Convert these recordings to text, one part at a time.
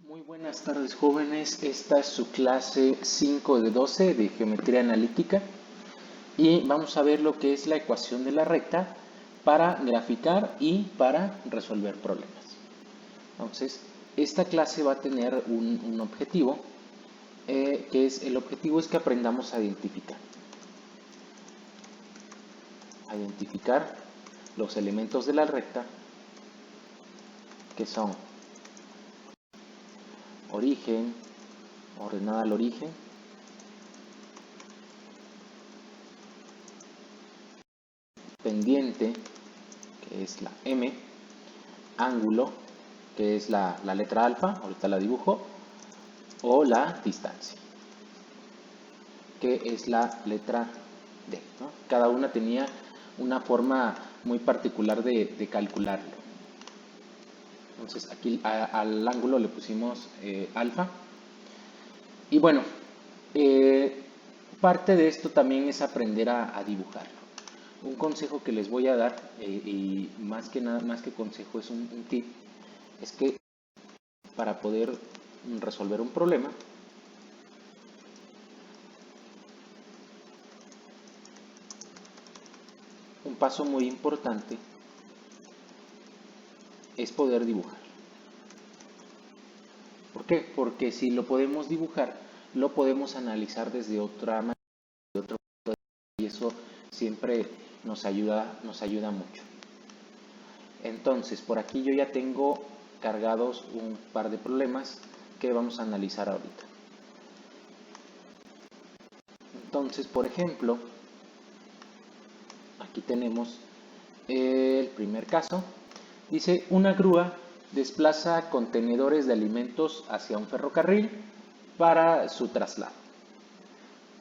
Muy buenas tardes, jóvenes. Esta es su clase 5 de 12 de geometría analítica y vamos a ver lo que es la ecuación de la recta para graficar y para resolver problemas. Entonces, esta clase va a tener un objetivo, el objetivo es que aprendamos a identificar los elementos de la recta, que son origen, ordenada al origen, pendiente, que es la M, ángulo, que es la letra alfa, ahorita la dibujo, o la distancia, que es la letra D, ¿no? Cada una tenía una forma muy particular de calcularlo. Entonces aquí al ángulo le pusimos alfa. Y bueno, parte de esto también es aprender a dibujarlo. Un consejo que les voy a dar, y más que nada, más que consejo, es un tip, es que para poder resolver un problema, un paso muy importante es poder dibujar. ¿Por qué? Porque si lo podemos dibujar, lo podemos analizar desde otra manera, y eso siempre nos ayuda mucho. Entonces, por aquí yo ya tengo cargados un par de problemas que vamos a analizar ahorita. Entonces, por ejemplo, aquí tenemos el primer caso. Dice, una grúa desplaza contenedores de alimentos hacia un ferrocarril para su traslado.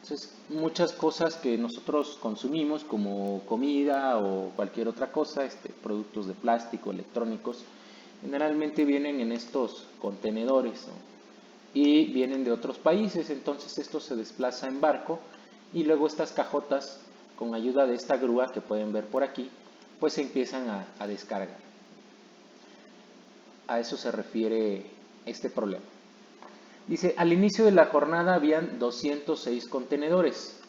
Entonces, muchas cosas que nosotros consumimos, como comida o cualquier otra cosa, productos de plástico, electrónicos, generalmente vienen en estos contenedores, ¿no? Y vienen de otros países, entonces esto se desplaza en barco y luego estas cajotas, con ayuda de esta grúa que pueden ver por aquí, pues se empiezan a descargar. A eso se refiere este problema. Dice, al inicio de la jornada habían 206 contenedores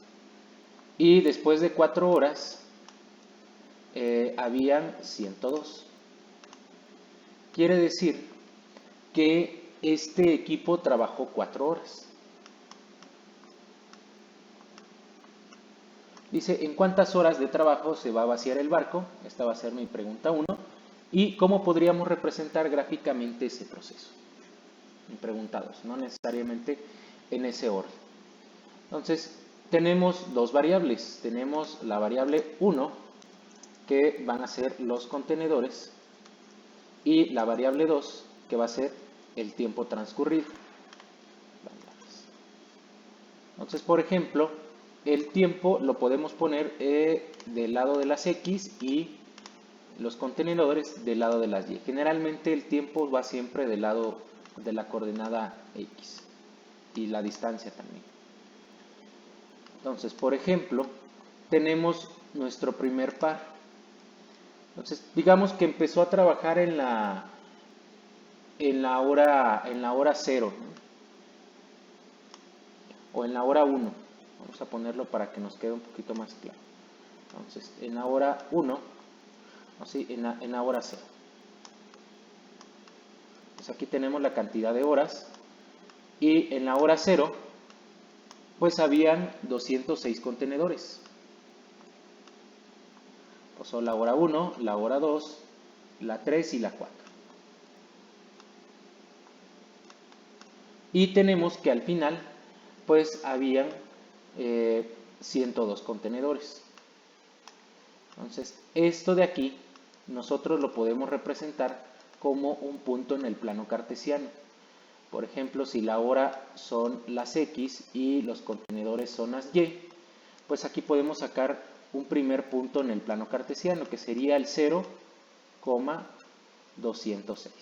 y después de 4 horas habían 102. Quiere decir que este equipo trabajó 4 horas. Dice, ¿en cuántas horas de trabajo se va a vaciar el barco? Esta va a ser mi pregunta 1. ¿Y cómo podríamos representar gráficamente ese proceso? Mi pregunta 2, no necesariamente en ese orden. Entonces, tenemos dos variables. Tenemos la variable 1, que van a ser los contenedores, y la variable 2, que va a ser el tiempo transcurrido. Entonces, por ejemplo, el tiempo lo podemos poner del lado de las X y los contenedores del lado de las Y. Generalmente el tiempo va siempre del lado de la coordenada X y la distancia también. Entonces, por ejemplo, tenemos nuestro primer par. Entonces, digamos que empezó a trabajar en la hora 0, ¿no? O en la hora 1. Vamos a ponerlo para que nos quede un poquito más claro. Entonces, en la hora 1, así, en la hora 0. Pues aquí tenemos la cantidad de horas. Y en la hora 0, pues habían 206 contenedores. Pues son la hora 1, la hora 2, la 3 y la 4. Y tenemos que al final, pues habían 102 contenedores. Entonces, esto de aquí, nosotros lo podemos representar como un punto en el plano cartesiano. Por ejemplo, si la hora son las X y los contenedores son las Y, pues aquí podemos sacar un primer punto en el plano cartesiano, que sería el 0,206.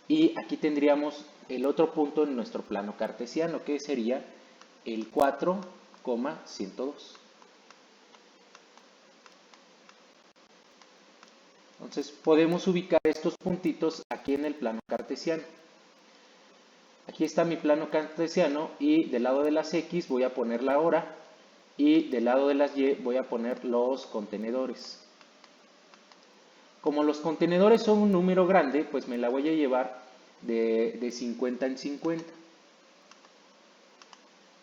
Y aquí tendríamos el otro punto en nuestro plano cartesiano, que sería el 4,102. Entonces podemos ubicar estos puntitos aquí en el plano cartesiano. Aquí está mi plano cartesiano y del lado de las X voy a poner la hora y del lado de las Y voy a poner los contenedores. Como los contenedores son un número grande, pues me la voy a llevar de 50 en 50.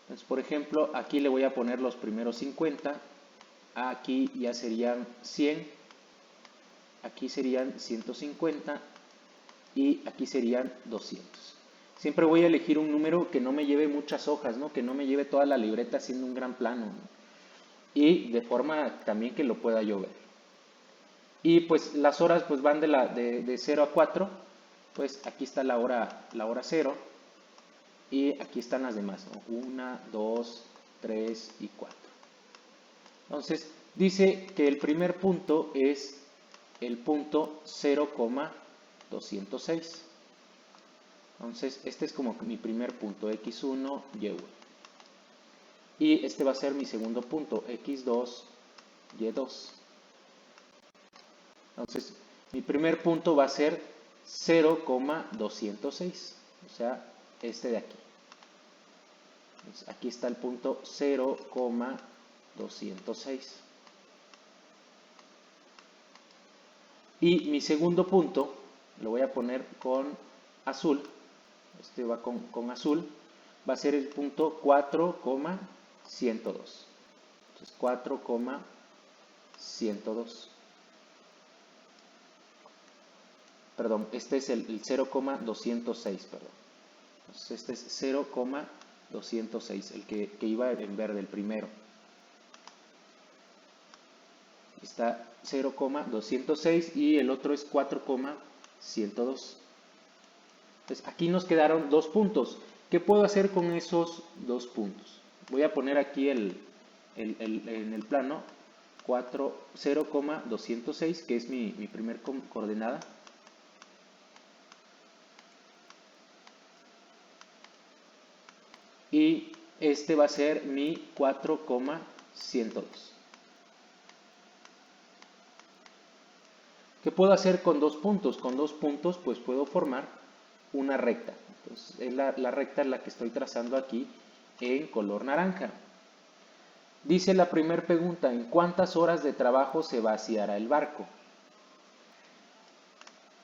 Entonces, por ejemplo, aquí le voy a poner los primeros 50, aquí ya serían 100, aquí serían 150 y aquí serían 200. Siempre voy a elegir un número que no me lleve muchas hojas, ¿no? Que no me lleve toda la libreta haciendo un gran plano, ¿no? Y de forma también que lo pueda yo ver. Y pues las horas pues van de 0 a 4, pues aquí está la hora 0 y aquí están las demás, ¿no? 1, 2, 3 y 4. Entonces dice que el primer punto es el punto 0,206. Entonces este es como mi primer punto, x1, y1. Y este va a ser mi segundo punto, x2, y2. Entonces, mi primer punto va a ser 0,206, o sea, este de aquí. Entonces, aquí está el punto 0,206. Y mi segundo punto, lo voy a poner con azul, este va con azul, va a ser el punto 4,102. Entonces, 4,102. Perdón, este es el 0,206, perdón. Entonces este es 0,206, el que iba en verde, el primero. Está 0,206 y el otro es 4,102. Entonces aquí nos quedaron dos puntos. ¿Qué puedo hacer con esos dos puntos? Voy a poner aquí en el plano 0,206, que es mi primer coordenada. Y este va a ser mi 4,102. ¿Qué puedo hacer con dos puntos? Con dos puntos pues puedo formar una recta. Entonces es la recta en la que estoy trazando aquí en color naranja. Dice la primera pregunta, ¿en cuántas horas de trabajo se vaciará el barco?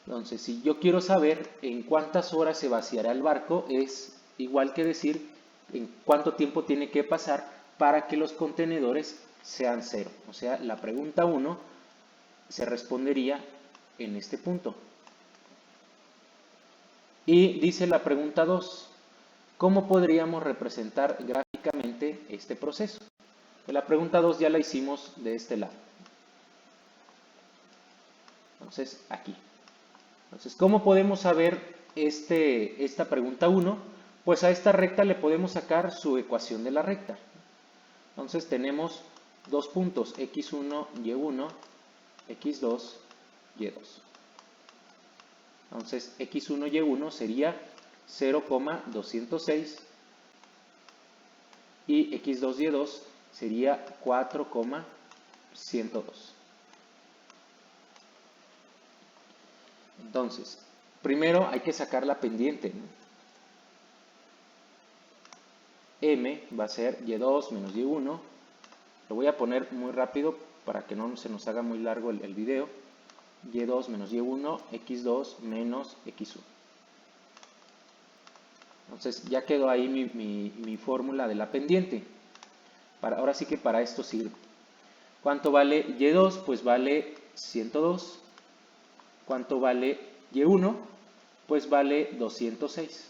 Entonces, si yo quiero saber en cuántas horas se vaciará el barco, es igual que decir en cuánto tiempo tiene que pasar para que los contenedores sean cero. O sea, la pregunta 1 se respondería en este punto. Y dice la pregunta 2, ¿cómo podríamos representar gráficamente este proceso? Pues la pregunta 2 ya la hicimos de este lado. Entonces, aquí. Entonces, ¿cómo podemos saber esta pregunta 1? Pues a esta recta le podemos sacar su ecuación de la recta. Entonces tenemos dos puntos, x1, y1, x2, y2. Entonces x1, y1 sería 0,206 y x2, y2 sería 4,102. Entonces, primero hay que sacar la pendiente, ¿no? M va a ser y2 menos y1. Lo voy a poner muy rápido para que no se nos haga muy largo el video. Y2 menos y1, x2 menos x1. Entonces ya quedó ahí mi fórmula de la pendiente. Ahora sí que para esto sirve. ¿Cuánto vale y2? Pues vale 102. ¿Cuánto vale y1? Pues vale 206.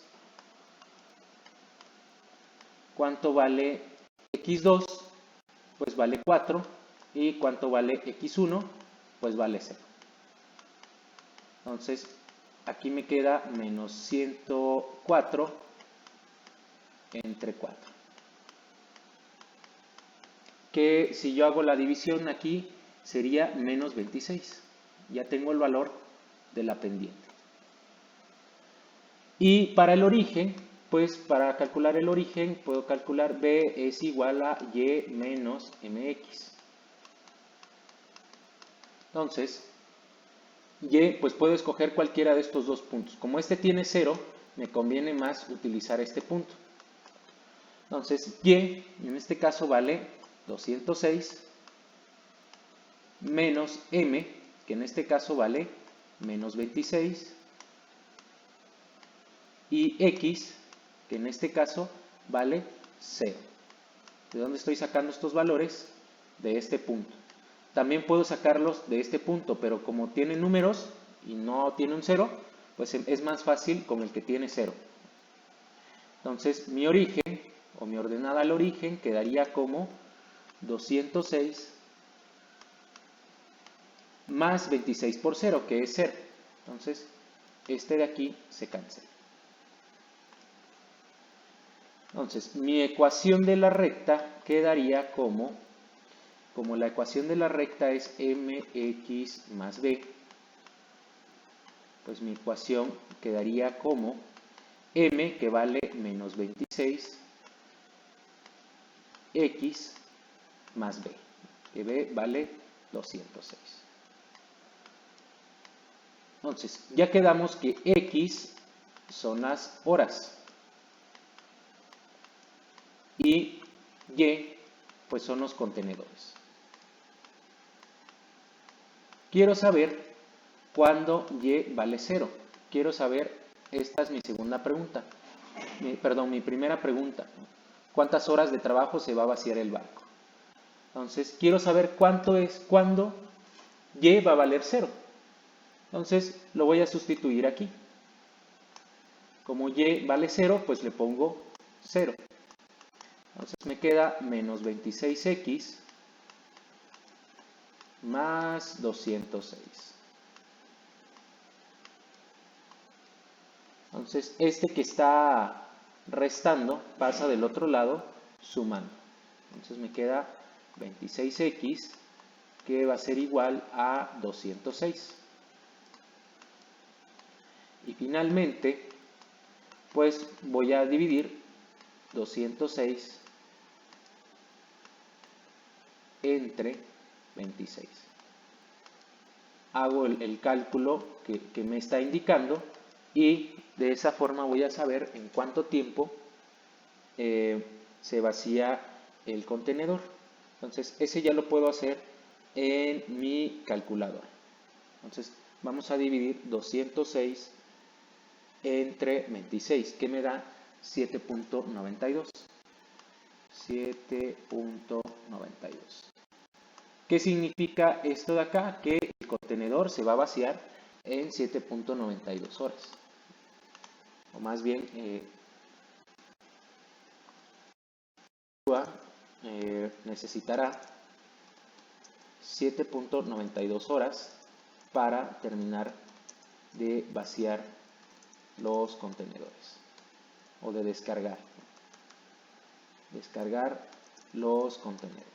¿Cuánto vale x2? Pues vale 4. ¿Y cuánto vale x1? Pues vale 0. Entonces, aquí me queda menos 104 entre 4. Que si yo hago la división aquí, sería menos 26. Ya tengo el valor de la pendiente. Y para el origen, pues para calcular el origen, puedo calcular B es igual a Y menos MX. Entonces, Y, pues puedo escoger cualquiera de estos dos puntos. Como este tiene 0, me conviene más utilizar este punto. Entonces, Y en este caso vale 206 menos M, que en este caso vale menos 26, y X, que en este caso vale 0. ¿De dónde estoy sacando estos valores? De este punto. También puedo sacarlos de este punto, pero como tiene números y no tiene un 0, pues es más fácil con el que tiene 0. Entonces, mi origen, o mi ordenada al origen, quedaría como 206 más 26 por 0, que es 0. Entonces, este de aquí se cancela. Entonces, mi ecuación de la recta quedaría como la ecuación de la recta es mx más b, pues mi ecuación quedaría como m, que vale menos 26, x más b, que b vale 206. Entonces, ya quedamos que x son las horas y y pues son los contenedores. Quiero saber cuándo y vale 0. Quiero saber, esta es mi segunda pregunta, mi primera pregunta. ¿Cuántas horas de trabajo se va a vaciar el barco? Entonces, quiero saber cuánto es cuando y va a valer 0. Entonces, lo voy a sustituir aquí. Como y vale 0, pues le pongo 0. Entonces me queda menos 26x más 206. Entonces, este que está restando pasa del otro lado sumando. Entonces me queda 26x, que va a ser igual a 206. Y finalmente, pues voy a dividir 206 entre 26. Hago el cálculo que me está indicando y de esa forma voy a saber en cuánto tiempo se vacía el contenedor. Entonces, ese ya lo puedo hacer en mi calculadora. Entonces, vamos a dividir 206 entre 26, que me da 7.92. 7.92. ¿Qué significa esto de acá? Que el contenedor se va a vaciar en 7.92 horas. O más bien, necesitará 7.92 horas para terminar de vaciar los contenedores o de descargar los contenedores.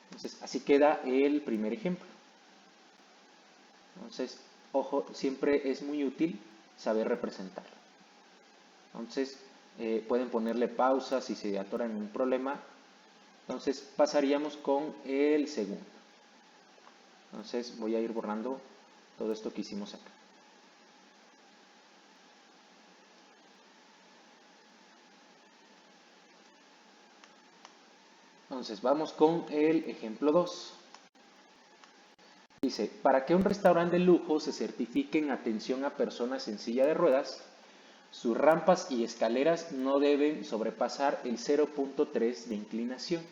Entonces, así queda el primer ejemplo. Entonces, ojo, siempre es muy útil saber representarlo. Entonces, pueden ponerle pausa si se atoran en un problema. Entonces, pasaríamos con el segundo. Entonces, voy a ir borrando todo esto que hicimos acá. Entonces, vamos con el ejemplo 2. Dice, para que un restaurante de lujo se certifique en atención a personas en silla de ruedas, sus rampas y escaleras no deben sobrepasar el 0.3 de inclinación.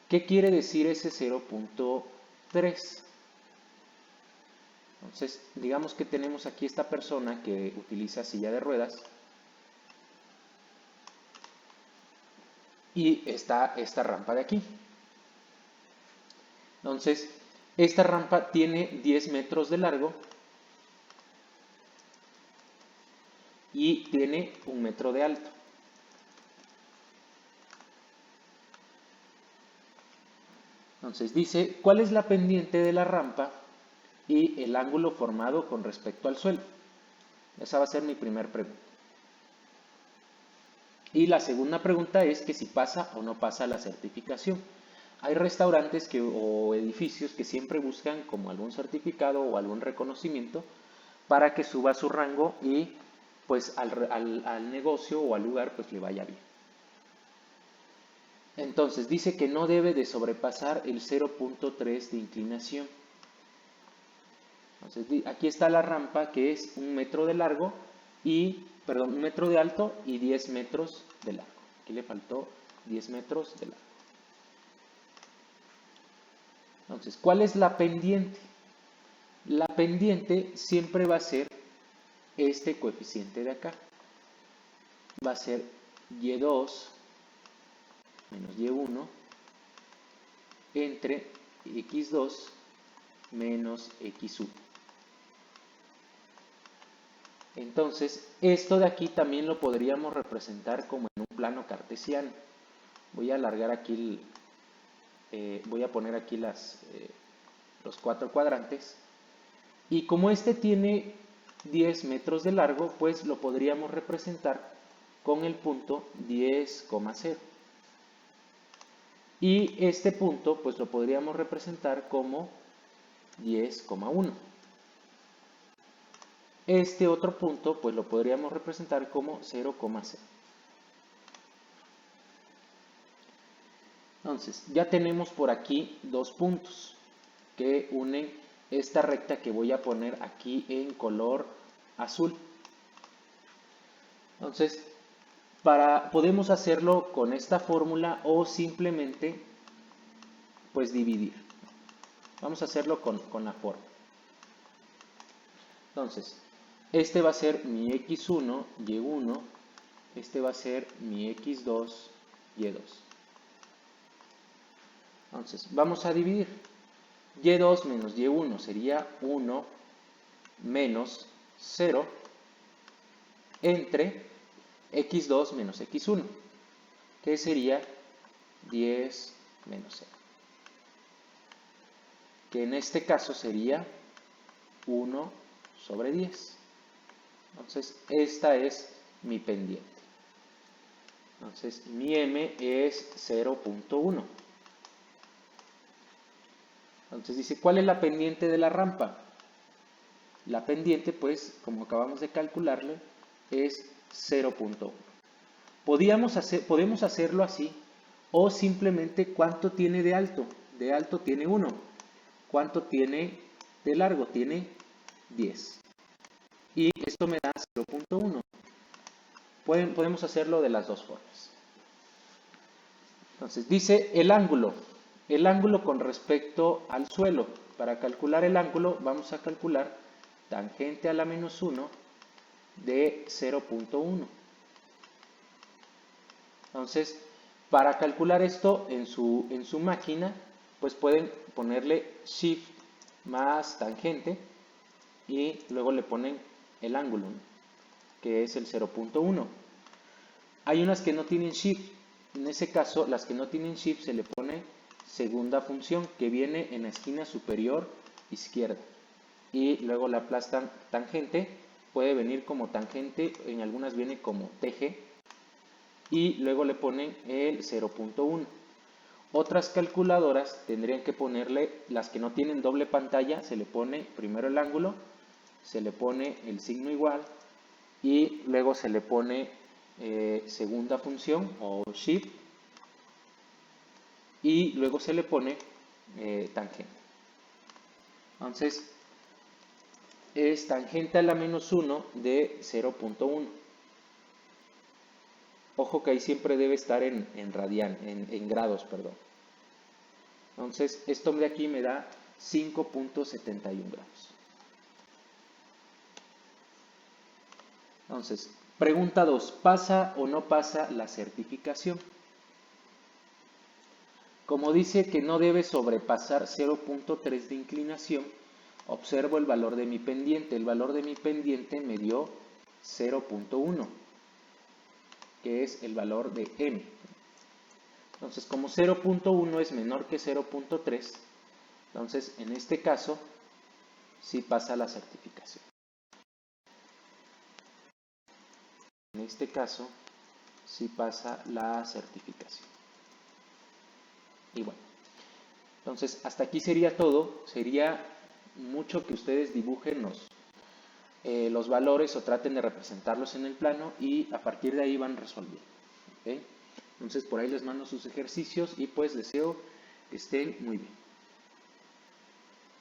¿Qué quiere decir ese 0.3? Entonces, digamos que tenemos aquí esta persona que utiliza silla de ruedas y está esta rampa de aquí. Entonces, esta rampa tiene 10 metros de largo y tiene 1 metro de alto. Entonces dice, ¿cuál es la pendiente de la rampa y el ángulo formado con respecto al suelo? Esa va a ser mi primera pregunta. Y la segunda pregunta es que si pasa o no pasa la certificación. Hay restaurantes o edificios que siempre buscan como algún certificado o algún reconocimiento para que suba su rango y pues al negocio o al lugar pues le vaya bien. Entonces dice que no debe de sobrepasar el 0.3 de inclinación. Entonces aquí está la rampa, que es 1 metro de largo y, perdón, 1 metro de alto y 10 metros de largo. Aquí le faltó 10 metros de largo. Entonces, ¿cuál es la pendiente? La pendiente siempre va a ser este coeficiente de acá. Va a ser y2 menos y1 entre x2 menos x1. Entonces, esto de aquí también lo podríamos representar como en un plano cartesiano. Voy a alargar aquí, voy a poner aquí los 4 cuadrantes. Y como este tiene 10 metros de largo, pues lo podríamos representar con el punto 10,0. Y este punto, pues lo podríamos representar como 10,1. Este otro punto, pues lo podríamos representar como 0,0. Entonces, ya tenemos por aquí dos puntos que unen esta recta que voy a poner aquí en color azul. Entonces, podemos hacerlo con esta fórmula o simplemente pues dividir. Vamos a hacerlo con la fórmula. Entonces, este va a ser mi x1, y1, este va a ser mi x2, y2. Entonces, vamos a dividir. Y2 menos y1 sería 1 menos 0 entre x2 menos x1, que sería 10 menos 0, que en este caso sería 1 sobre 10. Entonces, esta es mi pendiente. Entonces, mi m es 0.1. Entonces dice, ¿cuál es la pendiente de la rampa? La pendiente, pues, como acabamos de calcularle, es 0.1. Podemos hacerlo así, o simplemente cuánto tiene de alto. De alto tiene 1. ¿Cuánto tiene de largo? Tiene 10. Y esto me da 0.1. Podemos hacerlo de las dos formas. Entonces dice el ángulo con respecto al suelo. Para calcular el ángulo vamos a calcular tangente a la menos 1 de 0.1. Entonces, para calcular esto en su máquina, pues pueden ponerle shift más tangente y luego le ponen el ángulo, ¿no?, que es el 0.1. Hay unas que no tienen shift. En ese caso, las que no tienen shift se le pone segunda función, que viene en la esquina superior izquierda. Y luego le aplastan tangente. Puede venir como tangente, en algunas viene como TG. Y luego le ponen el 0.1. Otras calculadoras tendrían que ponerle, las que no tienen doble pantalla, se le pone primero el ángulo, se le pone el signo igual y luego se le pone segunda función o shift y luego se le pone tangente. Entonces es tangente a la menos 1 de 0.1. Ojo que ahí siempre debe estar en grados, perdón. Entonces esto de aquí me da 5.71 grados. Entonces, pregunta 2. ¿Pasa o no pasa la certificación? Como dice que no debe sobrepasar 0.3 de inclinación, observo el valor de mi pendiente. El valor de mi pendiente me dio 0.1, que es el valor de m. Entonces, como 0.1 es menor que 0.3, entonces en este caso sí pasa la certificación. En este caso sí pasa la certificación. Y bueno, Entonces, hasta aquí sería todo. Sería mucho que ustedes dibujen los valores o traten de representarlos en el plano y a partir de ahí van resolviendo. ¿Ok? Entonces, por ahí les mando sus ejercicios y pues deseo que estén muy bien.